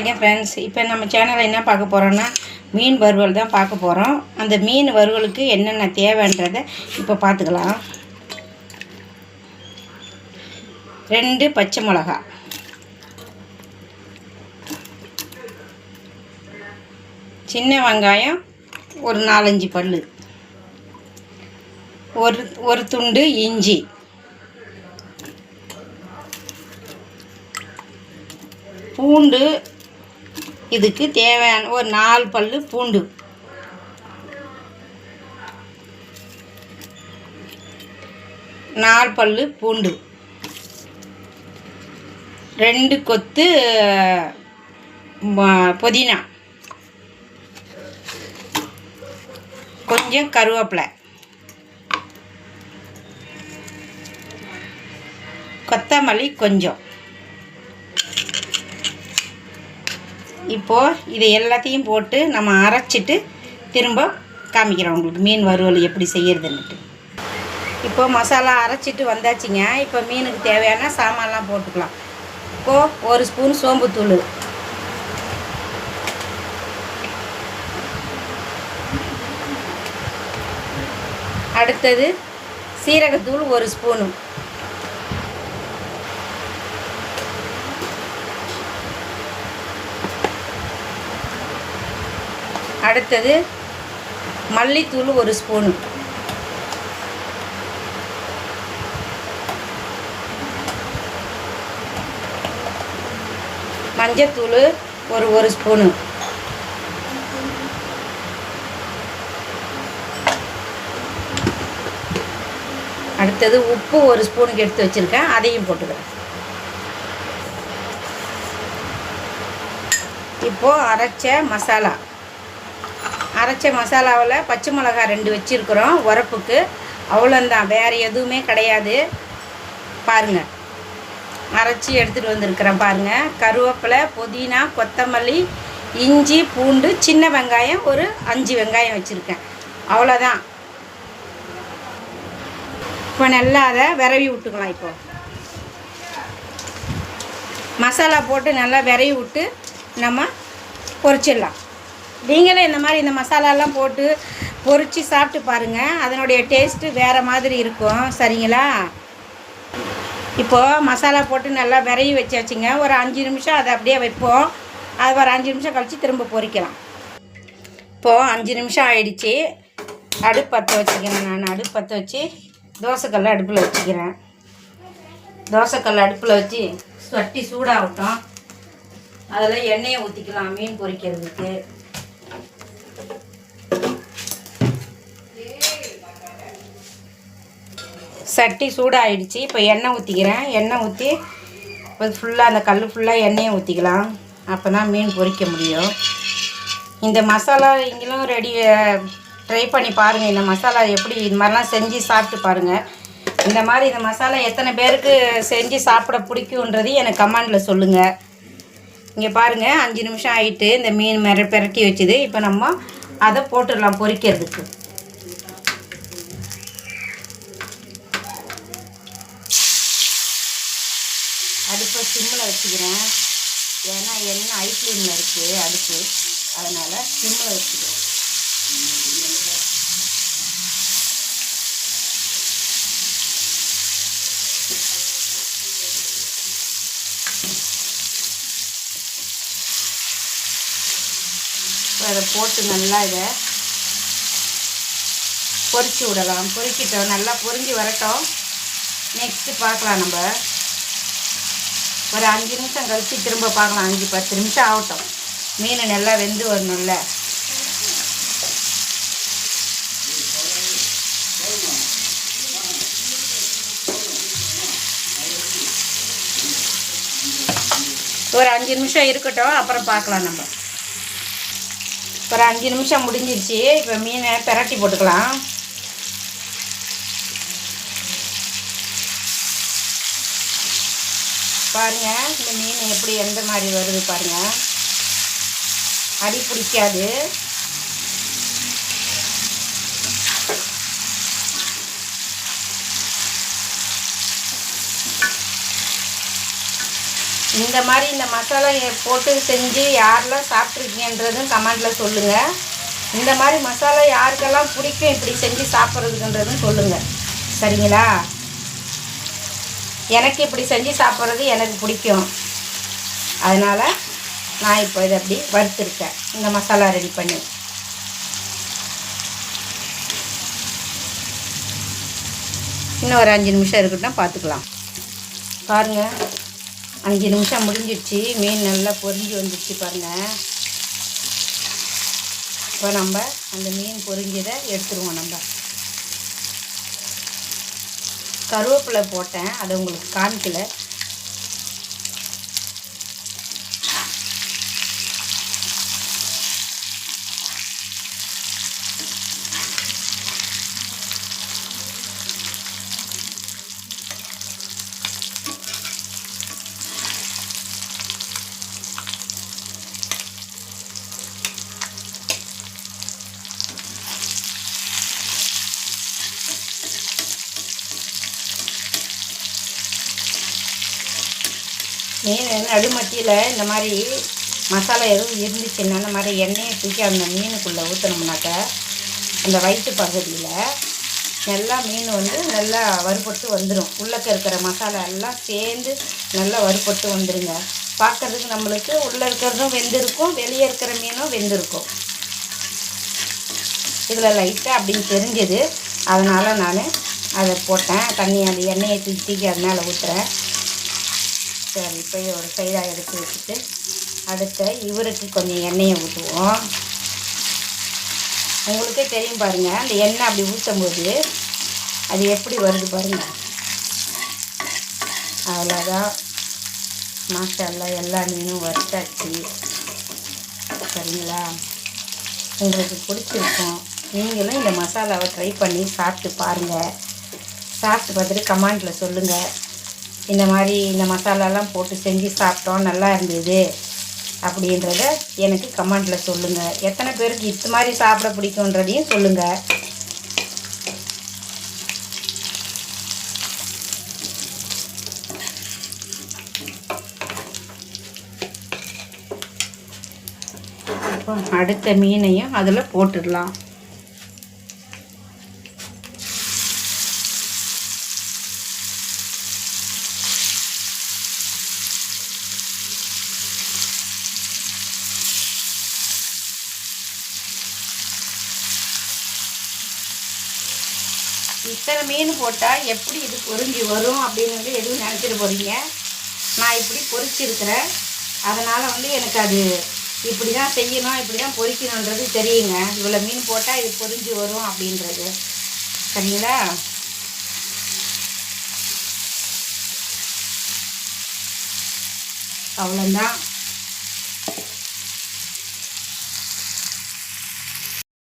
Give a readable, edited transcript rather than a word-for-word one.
வணக்கம் ஃப்ரெண்ட்ஸ். இப்போ நம்ம சேனலில் என்ன பார்க்க போகிறோன்னா மீன் வறுவல் தான் பார்க்க போகிறோம். அந்த மீன் வறுவலுக்கு என்னென்ன தேவைன்றதை இப்போ பார்த்துக்கலாம். 2 பச்சை மிளகா, சின்ன வெங்காயம் ஒரு 4-5 பல், ஒரு துண்டு இஞ்சி, பூண்டு இதுக்கு தேவையான ஒரு 4 பல் பூண்டு, பூண்டு, 2 கொத்து புதினா, கொஞ்சம் கருவேப்பிலை, கொத்தமல்லி கொஞ்சம். இப்போது இதை எல்லாத்தையும் போட்டு நம்ம அரைச்சிட்டு திரும்ப காமிக்கிறோம் உங்களுக்கு மீன் வறுவல் எப்படி செய்யறதுன்னுட்டு. இப்போது மசாலா அரைச்சிட்டு வந்தாச்சுங்க. இப்போ மீனுக்கு தேவையான சாமான்லாம் போட்டுக்கலாம். இப்போது 1 ஸ்பூன் சோம்புத்தூள், அடுத்தது சீரகத்தூள் 1 ஸ்பூனு, அடுத்தது மல்லித்தூள் 1 ஸ்பூனு, மஞ்சத்தூள் ஒரு ஸ்பூனு, அடுத்தது உப்பு 1 ஸ்பூனுக்கு எடுத்து வச்சுருக்கேன், அதையும் போட்டுக்கிறேன். இப்போது அரைச்ச மசாலாவில் பச்சை மிளகா 2 வச்சுருக்குறோம் உரப்புக்கு, அவ்வளோந்தான், வேறு எதுவுமே கிடையாது. பாருங்கள், அரைச்சி எடுத்துகிட்டு வந்திருக்கிறேன் பாருங்கள். கருவேப்பிலை, புதினா, கொத்தமல்லி, இஞ்சி, பூண்டு, சின்ன வெங்காயம் ஒரு 5 வெங்காயம் வச்சுருக்கேன், அவ்வளோதான். இப்போ நல்லா அதை விரவி விட்டுக்கலாம். இப்போ மசாலா போட்டு நல்லா விரவி விட்டு நம்ம பொரிச்சிடலாம். நீங்களே இந்த மசாலாலாம் போட்டு பொரித்து சாப்பிட்டு பாருங்கள், அதனுடைய டேஸ்ட்டு வேறு மாதிரி இருக்கும். சரிங்களா? இப்போது மசாலா போட்டு நல்லா விரவி வச்சாச்சுங்க. ஒரு 5 நிமிஷம் அதை அப்படியே வைப்போம். அது ஒரு 5 நிமிஷம் கழித்து திரும்ப பொரிக்கலாம். இப்போது 5 நிமிஷம் ஆயிடுச்சு. அடுப்பு பற்ற வச்சுக்கிறேன். நான் அடுப்பு பற்ற வச்சு தோசைக்கல் அடுப்பில் வச்சுக்கிறேன். தோசைக்கல் அடுப்பில் வச்சு சட்டி சூடாகட்டும். அதில் எண்ணெயை ஊற்றிக்கலாம் மீன் பொரிக்கிறதுக்கு. சட்டி சூடாகிடுச்சு. இப்போ எண்ணெய் ஊற்றிக்கிறேன். எண்ணெய் ஊற்றி இப்போ ஃபுல்லாக அந்த கல் ஃபுல்லாக எண்ணெயை ஊற்றிக்கலாம். அப்போ தான் மீன் பொரிக்க முடியும். இந்த மசாலா நீங்களும் ட்ரை பண்ணி பாருங்கள். இந்த மசாலா எப்படி இது மாதிரிலாம் செஞ்சு சாப்பிட்டு பாருங்கள். இந்த மசாலா எத்தனை பேருக்கு செஞ்சு சாப்பிட பிடிக்குன்றது எனக்கு கமெண்டில் சொல்லுங்கள். இங்கே பாருங்கள், 5 நிமிஷம் ஆகிட்டு இந்த மீன் பிரட்டி வச்சுது. இப்போ நம்ம அதை போட்டுடலாம் பொரிக்கிறதுக்கு. அடுப்பை சிம்மில் வச்சுக்கிறேன். ஏன்னா எண்ணெய் ஹை ஃப்ளேமில் இருக்குது அடுப்பு, அதனால் சிம்மில் வச்சுக்கிறேன். அதை போட்டு நல்லா இதை பொரிச்சு விடலாம். பொரிக்கிட்டோம், நல்லா பொரிஞ்சு வரட்டும். நெக்ஸ்ட்டு பார்க்கலாம். நம்ம ஒரு 5 நிமிஷம் கழித்து திரும்ப பார்க்கலாம். 5-10 நிமிஷம் ஆகட்டும். மீன் நல்லா வெந்து வரணும்ல. ஒரு 5 நிமிஷம் இருக்கட்டும், அப்புறம் பார்க்கலாம். நம்ம ஒரு 5 நிமிஷம் முடிஞ்சிருச்சு. இப்போ மீனை பிரட்டி போட்டுக்கலாம். பாருங்கள், இந்த மீன் எப்படி எந்த மாதிரி வருது பாருங்கள். அடி பிடிக்காது. இந்த மாதிரி இந்த மசாலா போட்டு செஞ்சு யாரெல்லாம் சாப்பிட்ருக்கீங்கன்றதும் கமெண்டில் சொல்லுங்கள். இந்த மாதிரி மசாலா யாருக்கெல்லாம் பிடிக்கும் இப்படி செஞ்சு சாப்பிட்றதுக்குன்றதும் சொல்லுங்கள். சரிங்களா? எனக்கு இப்படி செஞ்சு சாப்பிட்றது எனக்கு பிடிக்கும். அதனால் நான் இப்போ இதை அப்படி வறுத்துருக்கேன். இந்த மசாலா ரெடி பண்ணி இன்னும் ஒரு 5 நிமிஷம் இருக்கட்டும், பார்த்துக்கலாம். பாருங்கள், 5 நிமிஷம் முடிஞ்சிடுச்சு. மீன் நல்லா பொரிஞ்சு வந்துடுச்சு பாருங்கள். இப்போ நம்ம அந்த மீன் பொரிஞ்சதை எடுத்துருவோம். நம்ம கருவேப்பிலை போட்டேன், அதை உங்களுக்கு காமிக்கல. மீன் நடுமட்டியில் இந்த மாதிரி மசாலா எதுவும் இருந்துச்சுன்னா இந்த மாதிரி எண்ணெயை தூக்கி அந்த மீனுக்குள்ளே ஊற்றினோம்னாக்கா அந்த வயிற்று பகுதியில் நல்லா மீன் நல்லா வறுபட்டு வந்துடும். உள்ளக்க இருக்கிற மசாலா எல்லாம் சேர்ந்து நல்லா வறுபட்டு வந்துடுங்க. பார்க்குறதுக்கு நம்மளுக்கு உள்ளே இருக்கிறதும் வெந்திருக்கும், வெளியே இருக்கிற மீனும் வெந்திருக்கும். இதில் லைட்டாக அப்படின்னு தெரிஞ்சது, அதனால் நான் அதை போட்டேன். தண்ணி அந்த எண்ணெயை தூக்கி அது மேலே ஊற்றுறேன். சரி, இப்போ ஒரு சைடாக எடுத்து வச்சுட்டு அடுத்த இவருக்கு கொஞ்சம் எண்ணெயை ஊற்றுவோம். உங்களுக்கே தெரியும் பாருங்கள், அந்த எண்ணெய் அப்படி ஊற்றும் போது அது எப்படி வருது பாருங்கள். அவ்வளோதான், மாஷால்லா எல்லா மீனும் வறுத்தாச்சு. சரிங்களா? உங்களுக்கு பிடிச்சிருக்கும். நீங்களும் இந்த மசாலாவை ட்ரை பண்ணி சாப்பிட்டு பாருங்கள். சாப்பிட்டு பார்த்துட்டு கமெண்டில் சொல்லுங்கள். இந்த மாதிரி இந்த மசாலாலாம் போட்டு செஞ்சு சாப்பிட்டோம், நல்லா இருந்தது அப்படின்றத எனக்கு கமெண்டில் சொல்லுங்கள். எத்தனை பேருக்கு இது மாதிரி சாப்பிட பிடிக்குன்றதையும் சொல்லுங்கள். இப்போ அடுத்த மீனையும் அதில் போட்டுடலாம். இத்தனை மீன் போட்டால் எப்படி இது பொரிஞ்சு வரும் அப்படின்னு எதுவும் நினச்சிட்டு போகிறீங்க. நான் இப்படி பொரிச்சிருக்கிறேன். அதனால் எனக்கு அது இப்படி தான் செய்யணும், இப்படி தான் பொரிக்கணுன்றது தெரியுங்க. இவ்வளோ மீன் போட்டால் இது பொரிஞ்சு வரும் அப்படின்றது. சரிங்களா? அவ்வளோதான்.